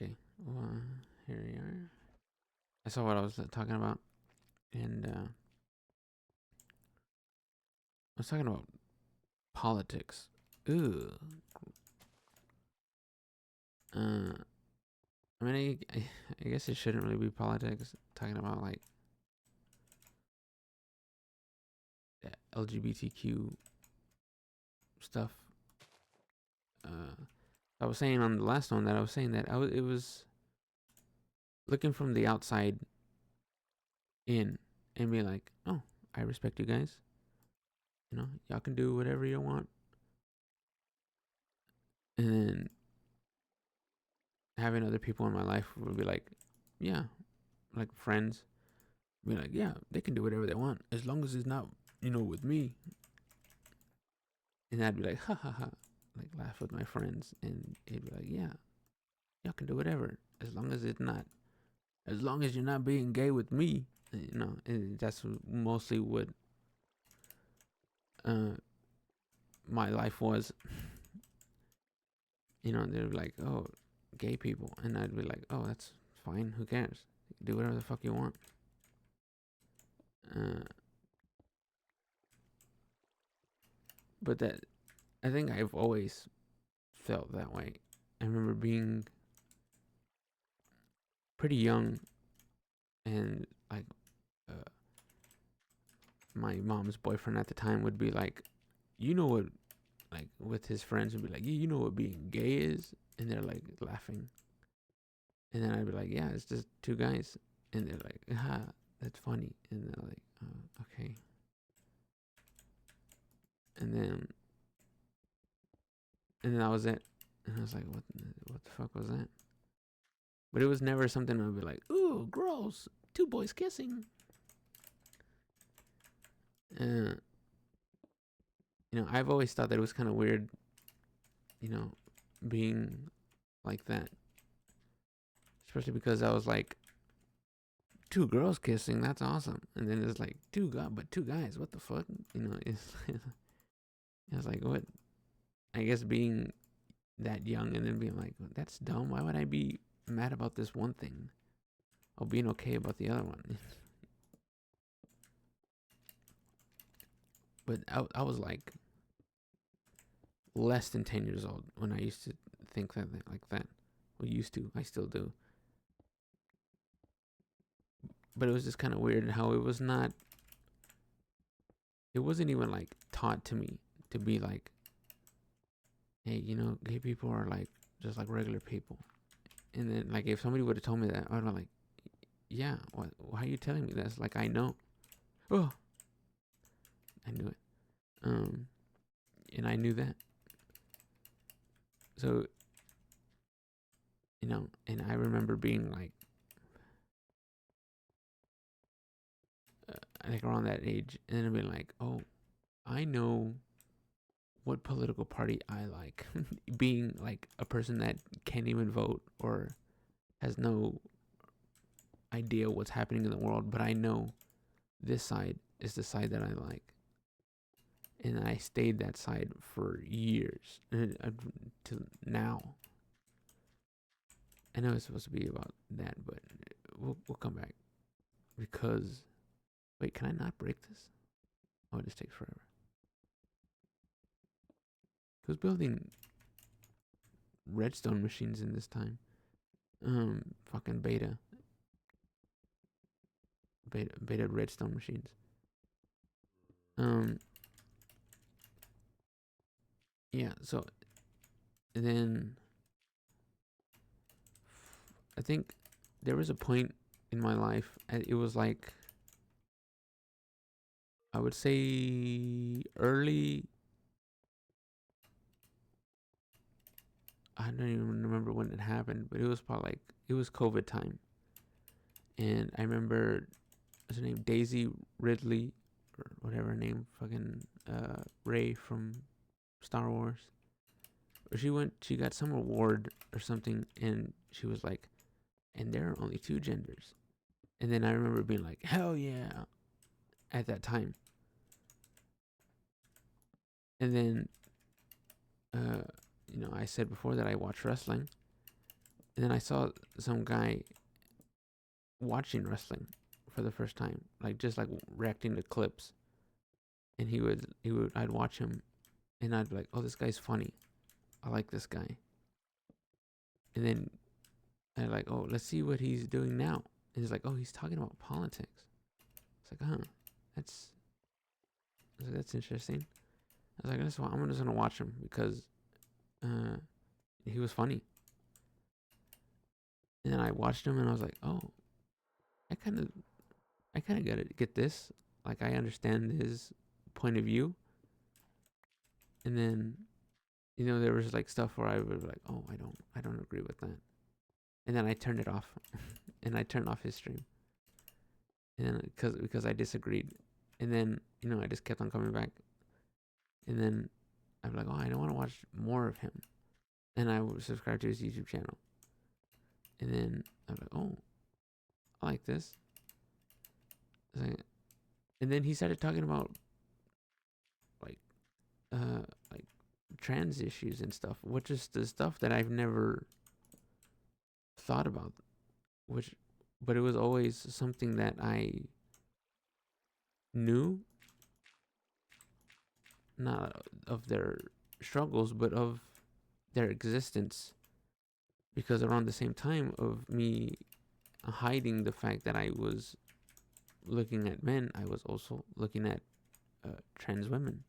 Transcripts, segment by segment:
Okay. Well, here we are. I saw what I was talking about, and I was talking about politics. Ooh. Uh, I mean, I guess it shouldn't really be politics. Talking about like LGBTQ stuff. I was saying on the last one that I was saying that it was looking from the outside in and being like, oh, I respect you guys. You know, y'all can do whatever you want. And then having other people in my life would be like, yeah, like friends, be like, yeah, they can do whatever they want as long as it's not, with me. And I'd be like, ha ha ha, like laugh with my friends, and he'd be like, yeah, y'all can do whatever as long as it's not, as long as you're not being gay with me, And that's mostly what uh, my life was. They're like, oh, gay people, and I'd be like, oh, that's fine. Who cares? Do whatever the fuck you want. Uh, but that I think I've always felt that way. I remember being pretty young, and like uh, my mom's boyfriend at the time would be like, you know what, like with his friends would be like, you know what being gay is, and they're like laughing, and then I'd be like, yeah, it's just two guys, and they're like, ha, that's funny, and they're like, oh, okay, and then that was it, and I was like, what the fuck was that? But it was never something I'd be like, ooh, gross, two boys kissing. Uh, I've always thought that it was kind of weird, you know, being like that, especially because I was like, two girls kissing, that's awesome, and then it's like two guys, what the fuck, it's I was like, what? I guess being that young and then being like, that's dumb. Why would I be mad about this one thing or being okay about the other one? But I was like less than 10 years old when I used to think that like that. Well, used to, I still do. But it was just kind of weird how it wasn't even like taught to me to be like, hey, gay people are like just like regular people. And then like if somebody would have told me that, I'd be like, yeah, what? Why are you telling me this? Like I know. Oh, I knew it. Um, and I knew that. So and I remember being like around that age, and then being like, oh, I know what political party I like. Being like a person that can't even vote or has no idea what's happening in the world, but I know this side is the side that I like. And I stayed that side for years to now. I know it's supposed to be about that, but we'll come back because wait, can I not break this? Oh, this takes forever. Who's building redstone machines in this time? Fucking beta redstone machines. Um, yeah. So then I think there was a point in my life. It was like I would say early. I don't even remember when it happened, but it was probably like it was COVID time, and I remember what's her name, Daisy Ridley or whatever her name, fucking Ray from Star Wars. She got some award or something, and she was like, and there are only two genders. And then I remember being like, hell yeah, at that time. And then, I said before that I watch wrestling, And then I saw some guy watching wrestling for the first time, like just like reacting to clips. And I'd watch him, and I'd be like, oh, this guy's funny. I like this guy. And then I'd like, oh, let's see what he's doing now. And he's like, oh, he's talking about politics. It's like, that's that's interesting. I was like, I'm just gonna watch him because he was funny. And then I watched him, and I was like, oh, I kind of get this. Like, I understand his point of view. And then, there was like stuff where I would be like, oh, I don't agree with that. And then I turned it off, and I turned off his stream. And then because I disagreed, and then I just kept on coming back. And then I'm like, oh, I don't want to watch more of him. And I would subscribe to his YouTube channel. And then I'm like, oh, I like this. And then he started talking about like like trans issues and stuff, which is the stuff that I've never thought about. But it was always something that I knew, not of their struggles, but of their existence. Because around the same time of me hiding the fact that I was looking at men, I was also looking at trans women.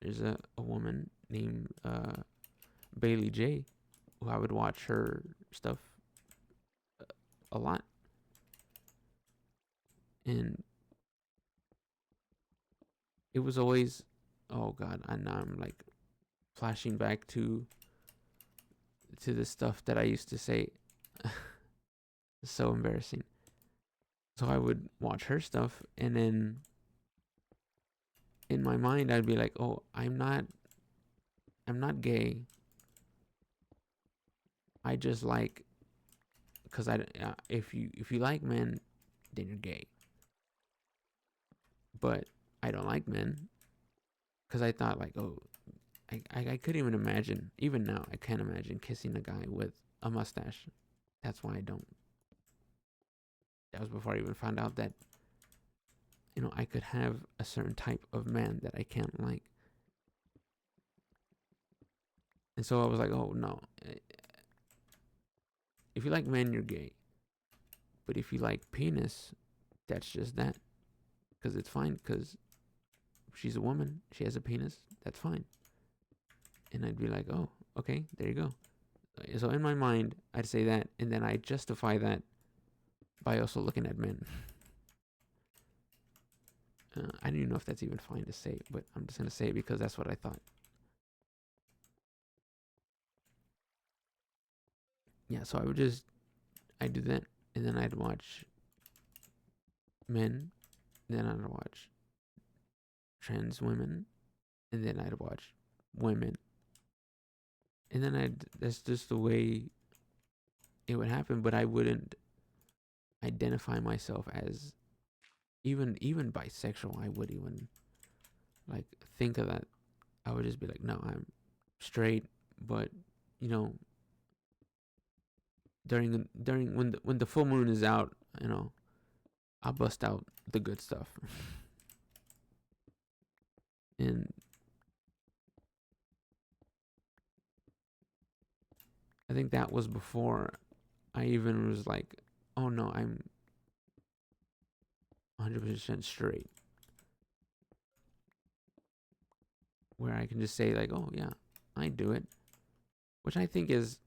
There's a woman named Bailey J, who I would watch her stuff a lot. And it was always, oh God, and now I'm like flashing back to the stuff that I used to say. It's so embarrassing. So I would watch her stuff, and then in my mind I'd be like, oh, I'm not gay. I just like, because if you like men, then you're gay. But I don't like men, because I thought like, oh, I couldn't even imagine. Even now, I can't imagine kissing a guy with a mustache. That's why I don't. That was before I even found out that I could have a certain type of man that I can't like. And so I was like, oh no. If you like men, you're gay. But if you like penis, that's just that. Because it's fine. Because she's a woman. She has a penis. That's fine. And I'd be like, oh, okay, there you go. So in my mind, I'd say that. And then I justify that by also looking at men. I don't even know if that's even fine to say. But I'm just going to say it because that's what I thought. Yeah, so I'd do that. And then I'd watch men. Then I'd watch trans women, and then I'd watch women, and then that's just the way it would happen. But I wouldn't identify myself as even bisexual. I would even like think of that. I would just be like, no, I'm straight. But you know, during when the full moon is out, I'll bust out the good stuff. And I think that was before I even was like, oh no, I'm 100% straight. Where I can just say like, oh yeah, I do it, which I think it's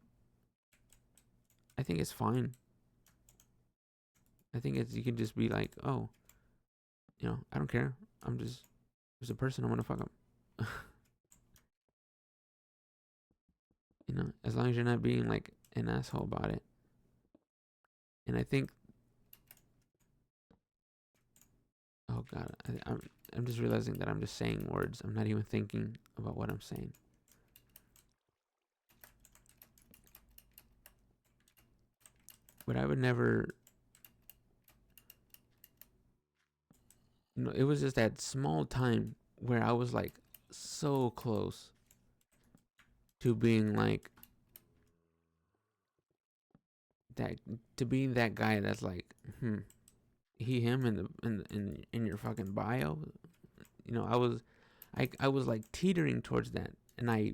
fine. I think you can just be like, oh, I don't care. I'm just a person. I'm gonna fuck up. As long as you're not being like an asshole about it. And I think, oh God, I'm just realizing that I'm just saying words. I'm not even thinking about what I'm saying. But I would never, it was just that small time where I was like so close to being like that to be that guy that's like, he, him in the in your fucking bio. I was like teetering towards that, and I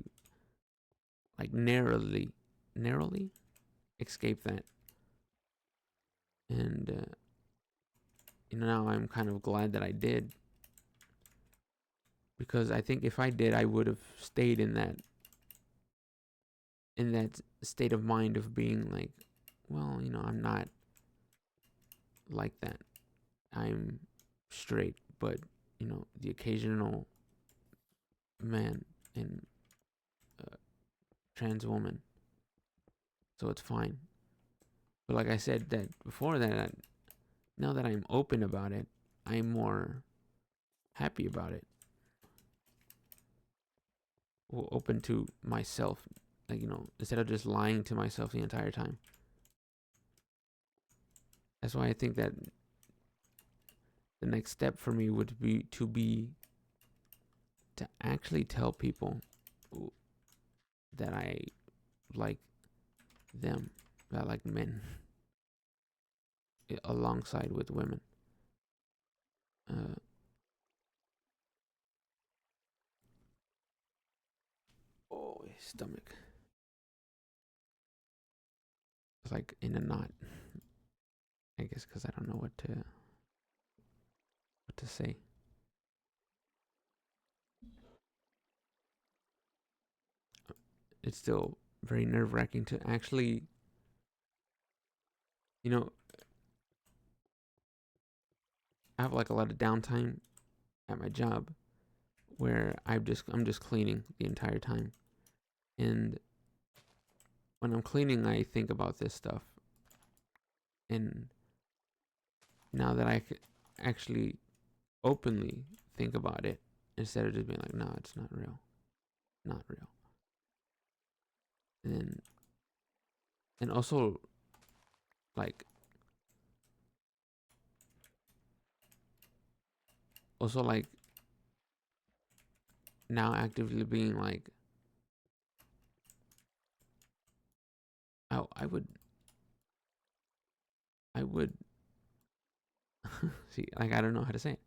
like narrowly escaped that, and now I'm kind of glad that I did, because I think if I did, I would have stayed in that state of mind of being like, well, I'm not like that. I'm straight, but the occasional man and trans woman, so it's fine. But like I said that before that, now that I'm open about it, I'm more happy about it. Well, open to myself, like instead of just lying to myself the entire time. That's why I think that the next step for me would be to actually tell people that I like them, that I like men alongside with women. Uh, oh, stomach. It's like in a knot. I guess because I don't know what to say. It's still very nerve wracking to actually, I have like a lot of downtime at my job where I'm just cleaning the entire time, and when I'm cleaning, I think about this stuff, and now that I could actually openly think about it instead of just being like, no, it's not real, not real, and also like now actively being like, I would see, like, I don't know how to say it.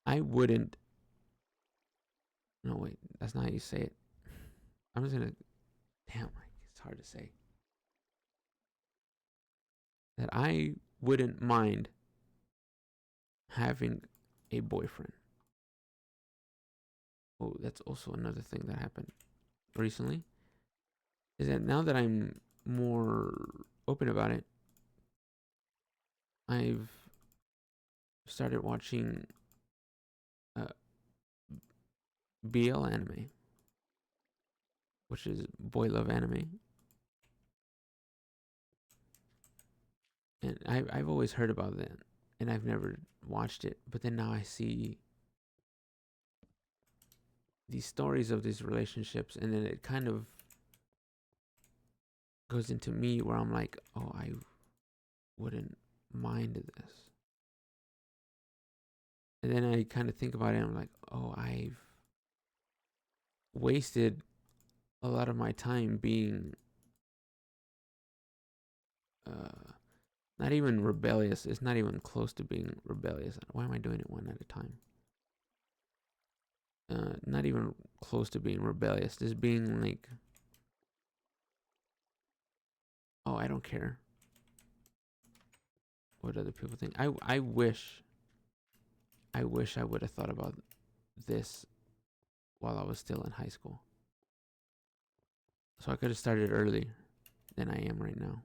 I wouldn't. No, wait, that's not how you say it. I'm just gonna. Damn, like, it's hard to say. That I wouldn't mind having a boyfriend. Oh, that's also another thing that happened recently. Is that now that I'm more open about it, I've started watching uh, BL anime, which is boy love anime, and I've always heard about that, and I've never watched it. But then now I see these stories of these relationships, and then it kind of goes into me where I'm like, oh, I wouldn't mind this. And then I kind of think about it, and I'm like, oh, I've wasted a lot of my time being uh, not even rebellious. It's not even close to being rebellious. Why am I doing it one at a time? Not even close to being rebellious. Just being like, oh, I don't care what other people think. I wish I would have thought about this while I was still in high school. So I could have started early than I am right now.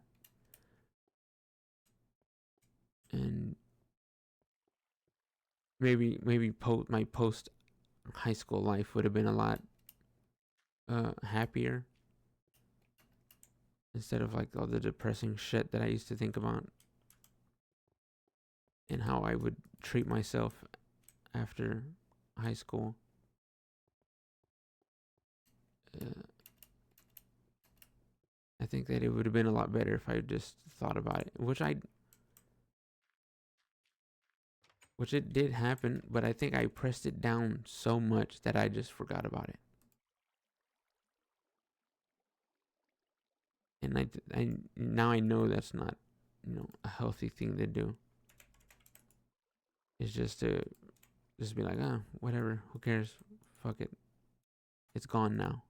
And maybe my post high school life would have been a lot happier, instead of like all the depressing shit that I used to think about, and how I would treat myself after high school. Uh, I think that it would have been a lot better if I just thought about it, which it did happen, but I think I pressed it down so much that I just forgot about it. And I now I know that's not, a healthy thing to do. It's just to just be like, whatever, who cares? Fuck it. It's gone now.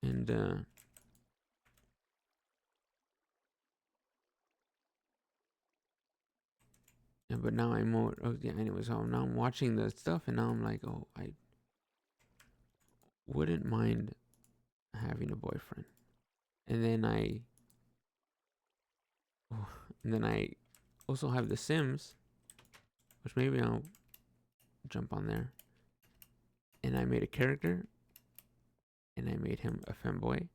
And yeah, but now I'm more. Oh yeah. Anyway, so now I'm watching the stuff, and now I'm like, oh, I wouldn't mind having a boyfriend. And then oh, and then I also have The Sims, which maybe I'll jump on there. And I made a character, and I made him a femboy,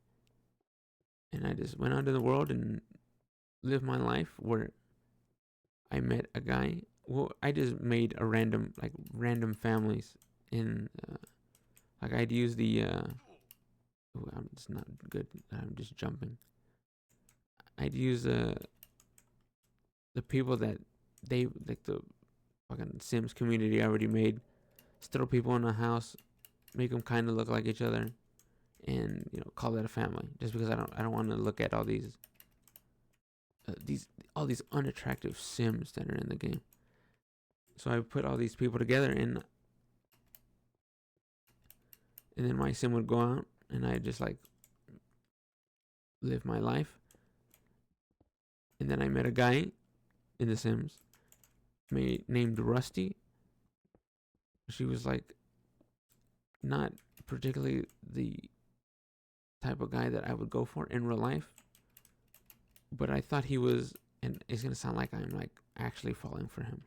and I just went out in the world and lived my life where I met a guy. Well, I just made a random families in like I'd use the oh, I'm just not good. I'm just jumping. I'd use the people that they like the fucking Sims community already made. Just throw people in a house, make them kind of look like each other, and call that a family. Just because I don't want to look at these all these unattractive Sims that are in the game. So I put all these people together, and then my Sim would go out, and I just like live my life. And then I met a guy in The Sims named Rusty. She was like not particularly the type of guy that I would go for in real life, but I thought he was, and it's gonna sound like I'm like actually falling for him.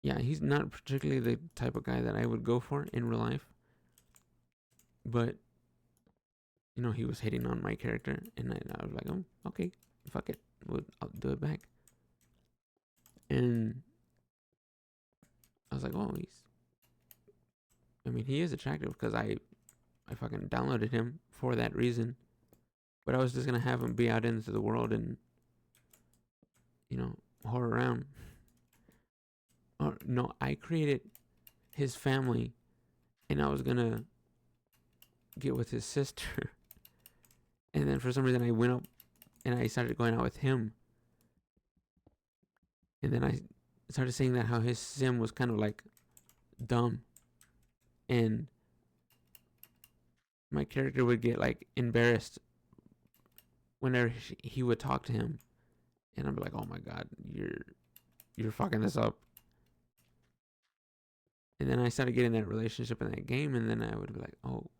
Yeah, he's not particularly the type of guy that I would go for in real life, but he was hitting on my character, and I was like, oh, okay, fuck it, I'll do it back. And I was like, oh, he is attractive because I fucking downloaded him for that reason. But I was just gonna have him be out into the world and whore around. Or no, I created his family, and I was gonna get with his sister. And then for some reason I went up and I started going out with him. And then I started saying that how his Sim was kind of like dumb, and my character would get like embarrassed whenever he would talk to him, and I'd be like, "Oh my god, you're fucking this up." And then I started getting that relationship in that game, and then I would be like, "Oh,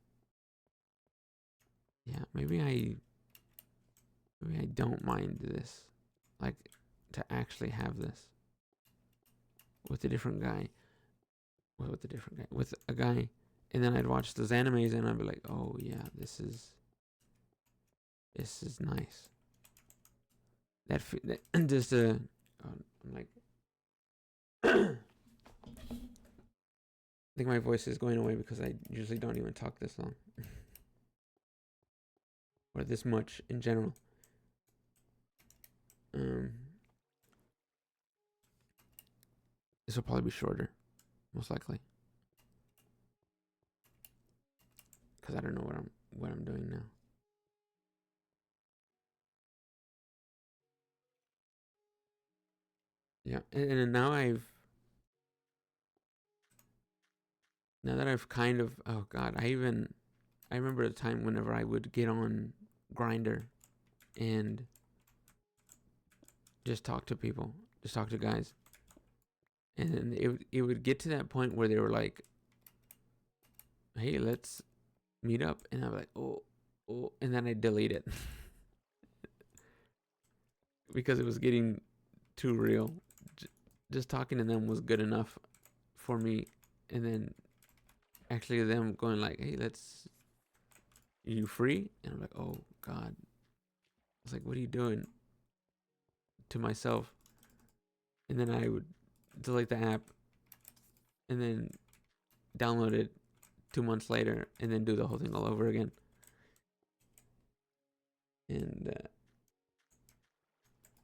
yeah, maybe I don't mind this, like to actually have this with a different guy, with a guy." And then I'd watch those animes, and I'd be like, "Oh yeah, this is nice." That just I'm like, I think my voice is going away because I usually don't even talk this long or this much in general. Um, this will probably be shorter, most likely, because I don't know what I'm doing now. Yeah, and now that I've kind of, oh god, I remember a time whenever I would get on Grindr and just talk to people, just talk to guys, and then it would get to that point where they were like, "Hey, let's meet up," and I'm like, "Oh," and then I delete it because it was getting too real. Just talking to them was good enough for me, and then actually them going like, "Hey, are you free?" And I'm like, "Oh god." I was like, "What are you doing?" To myself. And then I would delete the app and then download it 2 months later and then do the whole thing all over again. And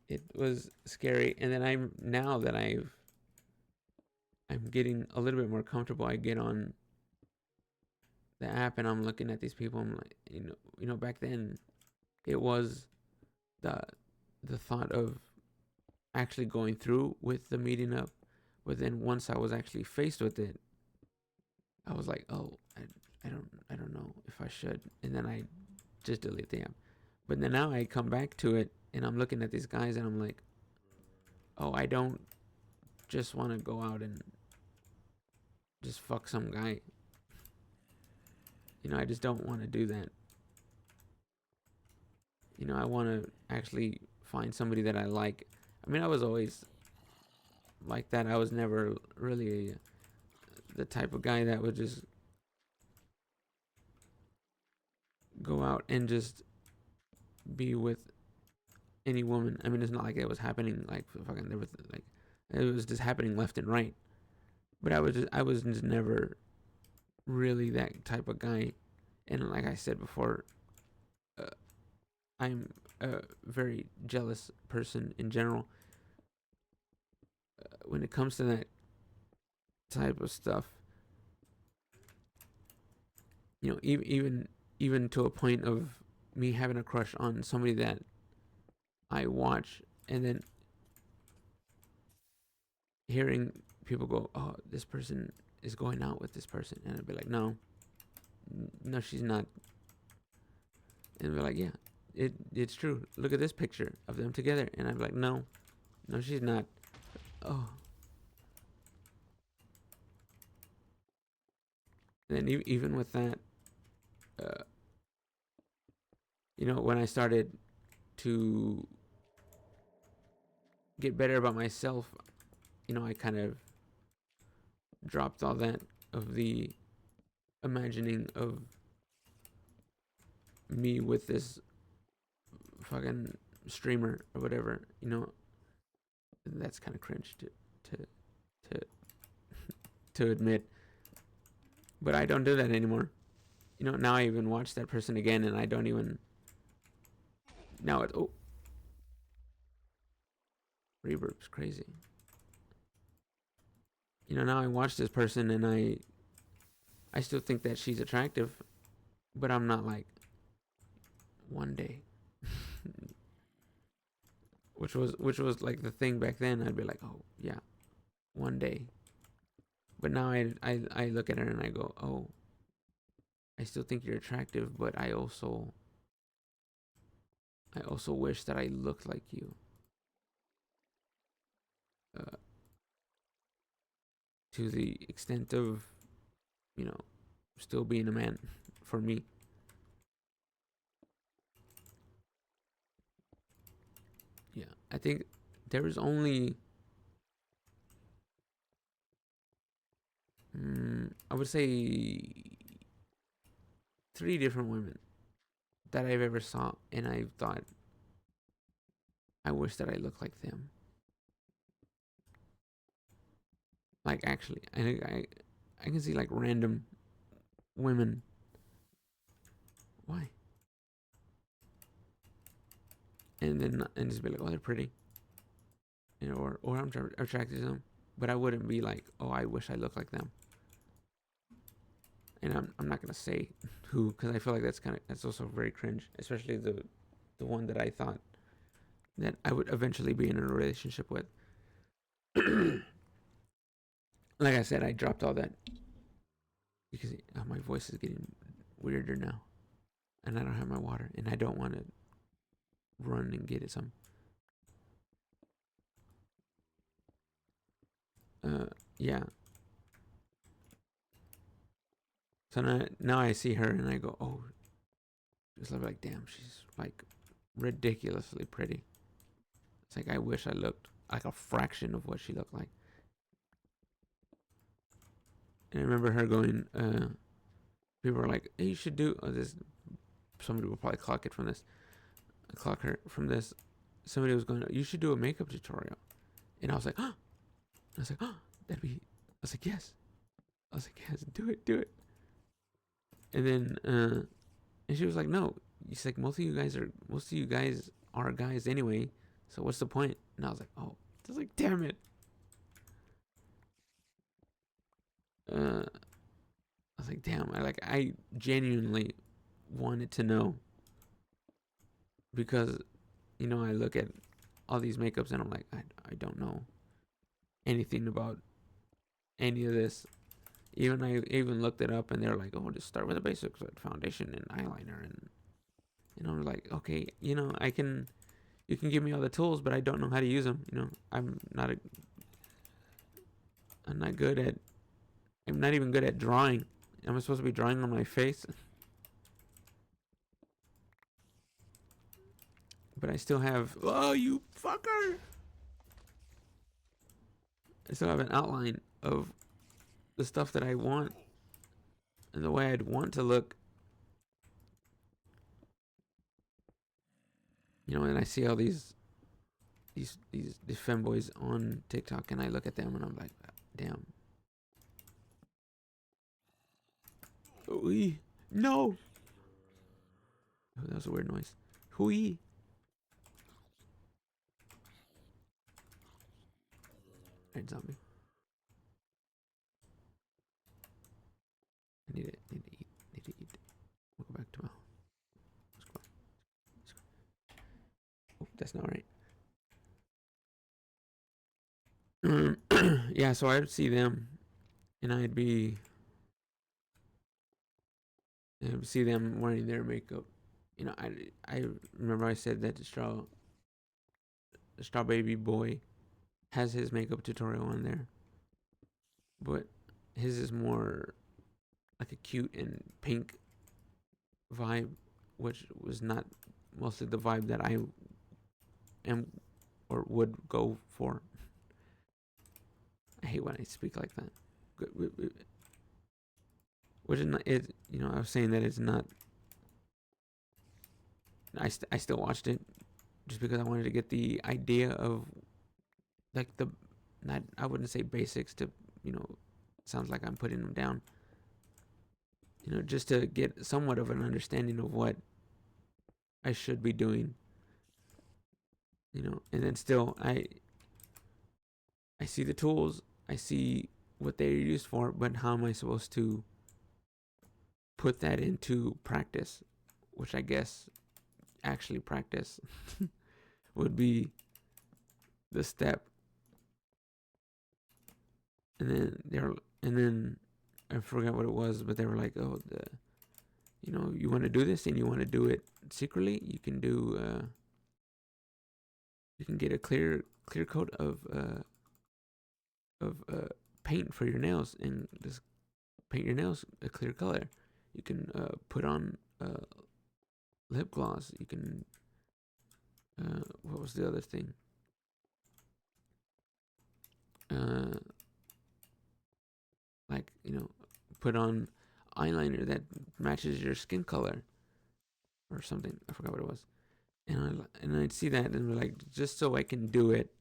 it was scary. And then now that I've I'm getting a little bit more comfortable, I get on the app and I'm looking at these people. I'm like, back then it was the the thought of actually going through with the meeting up, but then once I was actually faced with it, I was like, oh, I don't know if I should, and then I just delete the app. But then now I come back to it and I'm looking at these guys and I'm like, oh, I don't just want to go out and just fuck some guy. I just don't want to do that. I want to actually find somebody that I like. I mean, I was always like that. I was never really the type of guy that would just go out and just be with any woman. I mean, it's not like it was happening like fucking there was like it was just happening left and right. But I was just never really that type of guy. And like I said before, uh, I'm a very jealous person in general. When it comes to that type of stuff, even to a point of me having a crush on somebody that I watch, and then hearing people go, "Oh, this person is going out with this person," and I'd be like, "No, no, she's not." And they're like, "Yeah, it's true. Look at this picture of them together," and I'd be like, "No, no, she's not." Oh, and then even with that, uh, when I started to get better about myself, I kind of dropped all that of the imagining of me with this fucking streamer or whatever. That's kind of cringe to to to admit, but I don't do that anymore. Now I even watch that person again, and I don't even now it. Oh, reverb's crazy. Now I watch this person and I still think that she's attractive, but I'm not like one day. which was like the thing back then. I'd be like, oh yeah, one day. But now I look at her and I go, oh, I still think you're attractive, but I also wish that I looked like you. Uh, to the extent of, you know, still being a man for me. Yeah, I think there is only, I would say, three different women that I've ever saw, and I thought, I wish that I looked like them. Like actually, I can see like random women. Why? And just be like, oh, they're pretty, or I'm attracted to them, but I wouldn't be like, oh, I wish I looked like them. And I'm not gonna say who, because I feel like that's also very cringe, especially the one that I thought that I would eventually be in a relationship with. Like I said, I dropped all that because my voice is getting weirder now, and I don't have my water, and I don't want to run and get it some. Yeah. So now I see her and I go, oh, just like damn, she's like ridiculously pretty. It's like I wish I looked like a fraction of what she looked like. And I remember her going, people were like, hey, you should do this. Somebody will probably clock it from this. Clock her from this. Somebody was going, you should do a makeup tutorial. And I was like, oh. I was like, oh, that'd be. I was like, yes. I was like, yes, do it. And then, and she was like, no. She's like, most of you guys are guys anyway. So what's the point? And I was like, oh. I was like, damn it. I was like, damn, I genuinely wanted to know because I look at all these makeups and I'm like, I don't know anything about any of this. I even looked it up and they're like, oh, just start with the basics, like foundation and eyeliner, and I'm like, okay, you can give me all the tools, but I don't know how to use them. I'm not good at, I'm not even good at drawing. Am I supposed to be drawing on my face? But I still have, oh, you fucker! I still have an outline of the stuff that I want and the way I'd want to look. And I see all these femboys on TikTok, and I look at them and I'm like, damn. Ooh, no. Oh, that was a weird noise. Hooey. Alright, zombie. I need to eat. Need to eat. We'll go back to my. Let's go. Oh, that's not right. Yeah, so I'd see them, and I'd see them wearing their makeup. I remember I said that the straw baby boy has his makeup tutorial on there, but his is more like a cute and pink vibe, which was not mostly the vibe that I am or would go for. I hate when I speak like that. Which is not, I was saying that it's not. I still watched it just because I wanted to get the idea of like the, not, I wouldn't say basics to, sounds like I'm putting them down. Just to get somewhat of an understanding of what I should be doing. And then still I see the tools, I see what they're used for, but how am I supposed to put that into practice? Which I guess actually practice would be the step. And then I forgot what it was, but they were like, oh, you want to do this and you want to do it secretly, you can get a clear coat of paint for your nails and just paint your nails a clear color. You can put on lip gloss. You can what was the other thing? Uh, like put on eyeliner that matches your skin color or something. I forgot what it was. And I'd see that and be like, just so I can do it,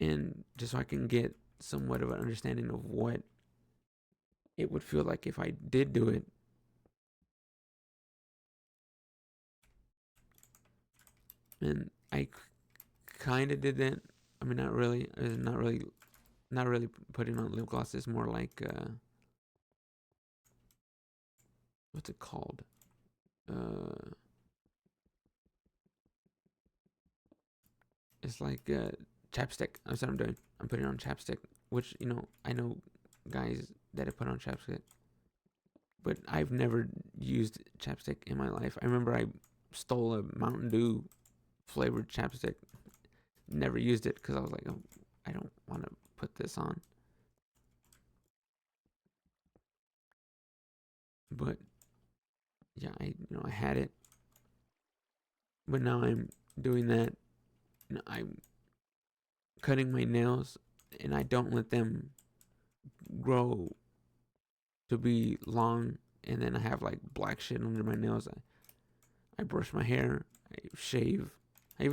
and just so I can get somewhat of an understanding of what it would feel like if I did do it. And I kind of did that. I mean, not really. It's not really putting on lip gloss. It's more like what's it called? It's like chapstick. That's what I'm doing. I'm putting on chapstick, which I know guys that have put on chapstick, but I've never used chapstick in my life. I remember I stole a Mountain Dew flavored chapstick. Never used it because I was like, oh, I don't want to put this on. But yeah, I had it, but now I'm doing that. I'm cutting my nails, and I don't let them grow to be long, and then I have like black shit under my nails. I brush my hair, I shave. I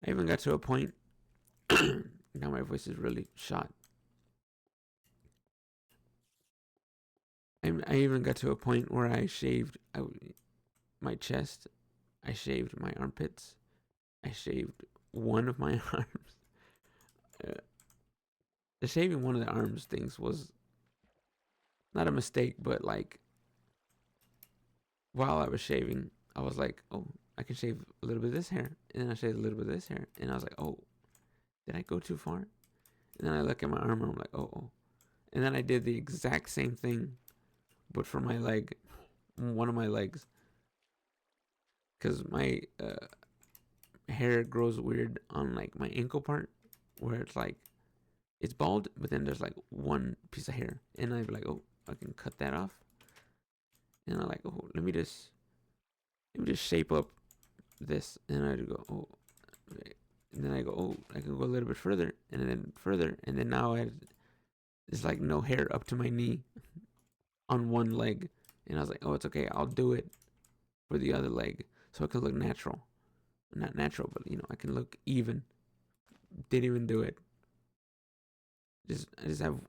even got to a point. Now my voice is really shot. I even got to a point where I shaved my chest, I shaved my armpits, I shaved one of my arms. the shaving one of the arms things was not a mistake, but like while I was shaving, I was like, oh, I can shave a little bit of this hair, and then I shaved a little bit of this hair, and I was like, oh, did I go too far? And then I look at my arm, and I'm like, oh, oh. And then I did the exact same thing, but for my leg, one of my legs, because my hair grows weird on like my ankle part, where it's like it's bald, but then there's like one piece of hair, and I'd be like, oh, I can cut that off, and I'm like, oh, let me just shape up this, and I'd go, oh, and then I go, oh, I can go a little bit further, and then further, and then now there's like no hair up to my knee on one leg, and I was like, oh, it's okay, I'll do it for the other leg, so it can look natural, not natural, but I can look even. Didn't even do it. I just have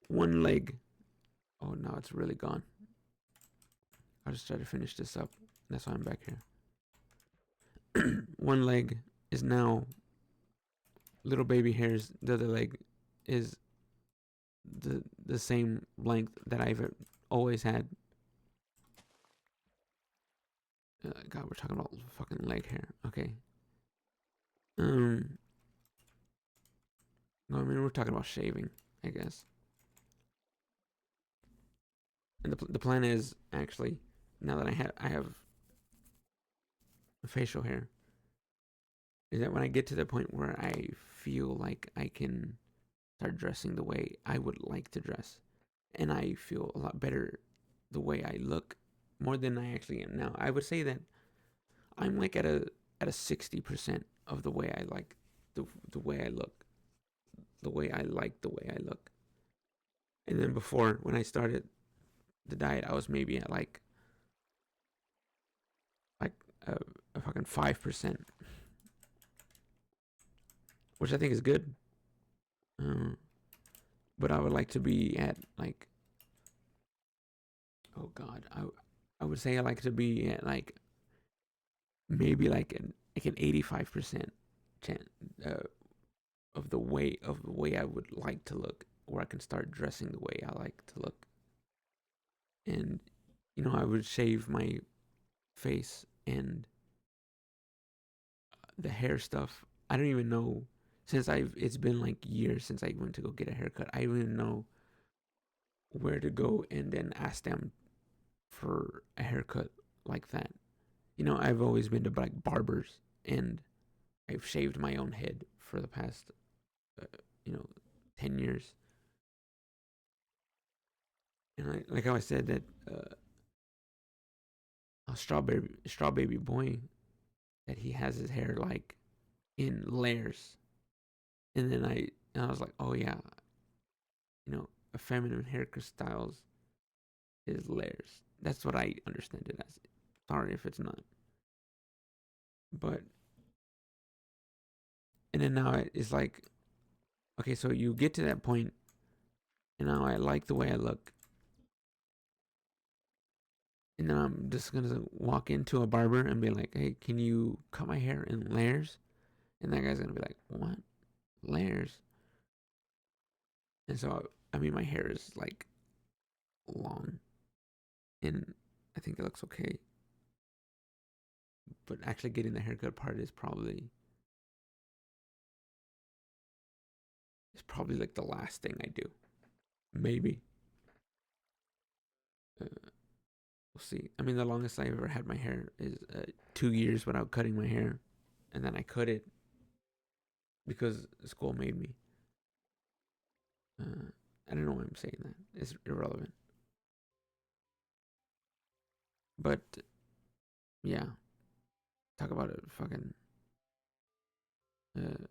one leg. Oh, now it's really gone. I'll just try to finish this up. That's why I'm back here. One leg is now little baby hairs. The other leg is the same length that I've always had. God, we're talking about fucking leg hair. Okay. No, I mean we're talking about shaving, I guess. And the plan is actually now that I have facial hair, is that when I get to the point where I feel like I can start dressing the way I would like to dress, and I feel a lot better the way I look more than I actually am now. I would say that I'm like at a 60% of the way I like the way I look, the way I like the way I look. And then before when I started the diet, I was maybe at like a fucking 5%, which I think is good. Um, but I would like to be at like, oh god, I would say I like to be at like maybe like an 85% chance of the way I would like to look, where I can start dressing the way I like to look. And I would shave my face and the hair stuff. I don't even know, since I've it's been like years since I went to go get a haircut. I don't even know where to go and then ask them for a haircut like that. I've always been to like barbers, and I've shaved my own head for the past uh, you know 10 years. And like how I said that a straw baby boy, that he has his hair like in layers. And then I was like, oh yeah, a feminine haircut styles is layers. That's what I understand it as. Sorry if it's not. But and then now it's like, okay, so you get to that point, and now I like the way I look, and then I'm just gonna walk into a barber and be like, hey, can you cut my hair in layers? And that guy's gonna be like, what? Layers? And so I mean, my hair is like long, and I think it looks okay. But actually getting the haircut part is probably like the last thing I do. Maybe. We'll see. I mean, the longest I ever had my hair is 2 years without cutting my hair, and then I cut it because school made me. I don't know why I'm saying that. It's irrelevant. But yeah, talk about it. Fucking uh,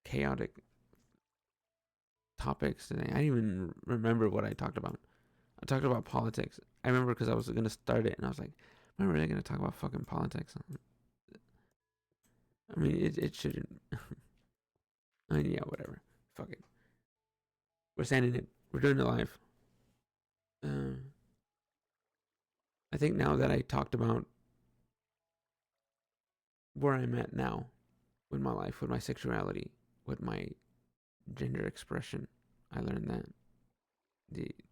chaotic topics today. I didn't even remember what I talked about. I talked about politics. I remember because I was gonna start it, and I was like, "Am I really gonna talk about fucking politics?" I mean, it shouldn't. I mean, yeah, whatever. Fuck it. We're sending it. We're doing it live. Um, I think now that I talked about where I'm at now with my life, with my sexuality, with my gender expression. I learned that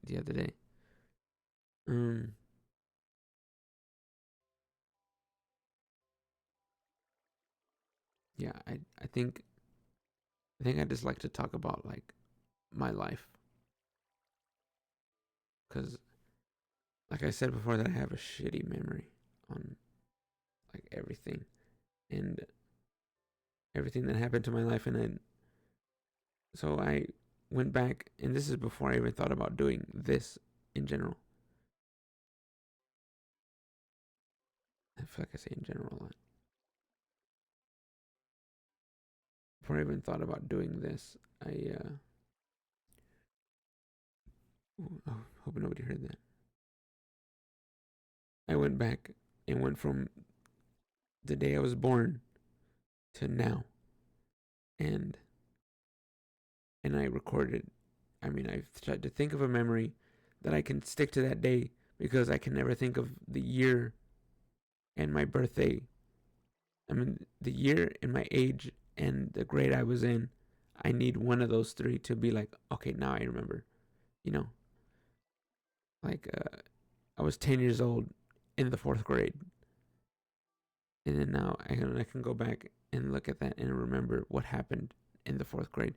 the other day. Um, yeah, I think I just like to talk about like my life because, like I said before, that I have a shitty memory on like everything and everything that happened to my life, and then so I went back, and this is before I even thought about doing this in general. I feel like I say in general a lot. Before I even thought about doing this, I oh, hope nobody heard that. I went back and went from the day I was born to now, and I recorded. I mean, I've tried to think of a memory that I can stick to that day because I can never think of the year and my birthday. I mean, the year and my age and the grade I was in. I need one of those three to be like, okay, now I remember. You know, like I was 10 years old in the fourth grade, and then now I can go back and look at that and remember what happened in the fourth grade.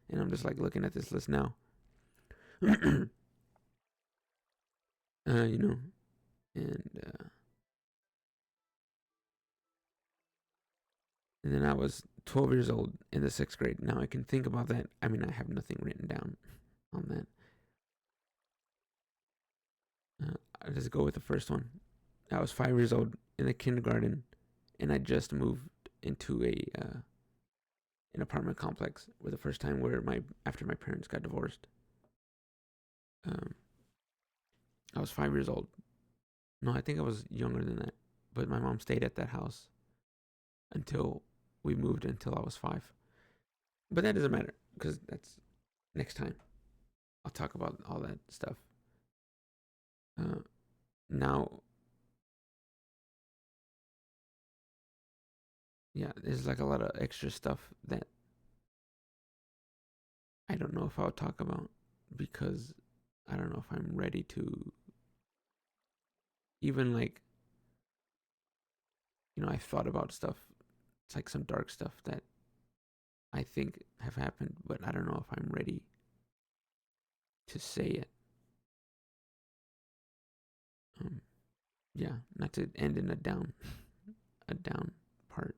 And I'm just like looking at this list now. You know, and and then I was 12 years old in the sixth grade. Now I can think about that. I mean, I have nothing written down on that. I'll just go with the first one. I was 5 years old in the kindergarten, and I just moved into a an apartment complex for the first time where my after my parents got divorced. Um, I was 5 years old. No, I think I was younger than that, but my mom stayed at that house until we moved until I was five. But that doesn't matter because that's next time. I'll talk about all that stuff. Uh, now, yeah, there's like a lot of extra stuff that I don't know if I'll talk about because I don't know if I'm ready to even like, I've thought about stuff. It's like some dark stuff that I think have happened, but I don't know if I'm ready to say it. Um, yeah, not to end in a down, a down part,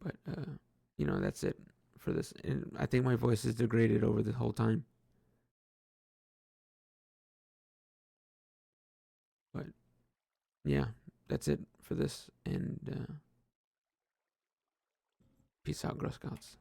but that's it for this. And I think my voice is degraded over the whole time, but yeah, that's it for this. And peace out, Girl Scouts.